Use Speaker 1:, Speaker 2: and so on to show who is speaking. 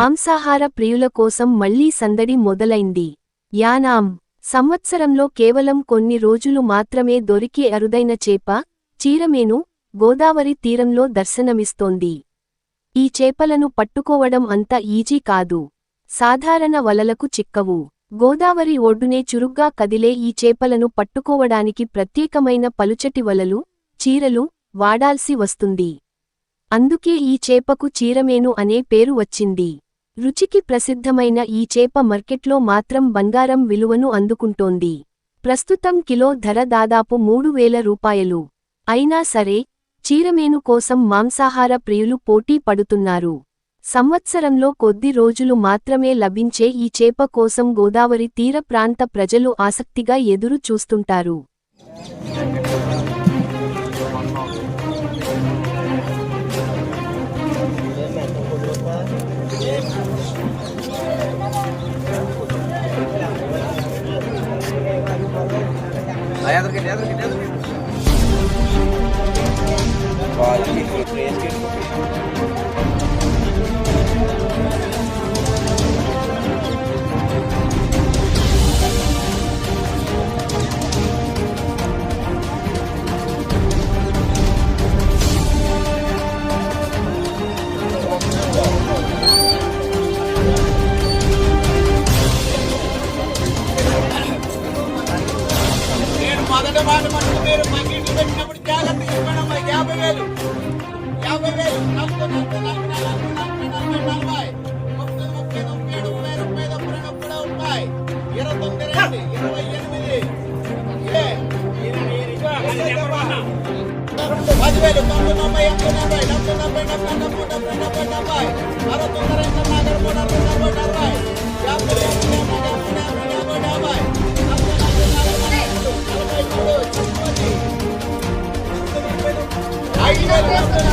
Speaker 1: మాంసాహార ప్రియుల కోసం మళ్లీ సందడి మొదలైంది. యానాం సంవత్సరంలో కేవలం కొన్ని రోజులు మాత్రమే దొరికే అరుదైన చేప, చీరమేను, గోదావరి తీరంలో దర్శనమిస్తోంది. ఈ చేపలను పట్టుకోవడం అంత ఈజీ కాదు. సాధారణ వలలకు చిక్కవు. గోదావరి ఒడ్డునే చురుగ్గా కదిలే ఈ చేపలను పట్టుకోవడానికి ప్రత్యేకమైన పలుచటి వలలు, చీరలు వాడాల్సి వస్తుంది. అందుకే ఈ చేపకు చీరమేను అనే పేరు వచ్చింది. రుచికి ప్రసిద్ధమైన ఈ చేప మార్కెట్లో మాత్రం బంగారం విలువను అందుకుంటోంది. ప్రస్తుతం కిలో ధర దాదాపు 3,000 రూపాయలు. అయినా సరే, చీరమేను కోసం మాంసాహార ప్రియులు పోటీ పడుతున్నారు. సంవత్సరంలో కొద్ది రోజులు మాత్రమే లభించే ఈ చేప కోసం గోదావరి తీర ప్రాంత ప్రజలు ఆసక్తిగా ఎదురు చూస్తుంటారు.
Speaker 2: మొదటి మాట మటుకు మీరు బకెట్లు పెట్టినప్పుడు జాగ్రత్తగా ఇవ్వడమ్మా. 50,000 50,000 40 40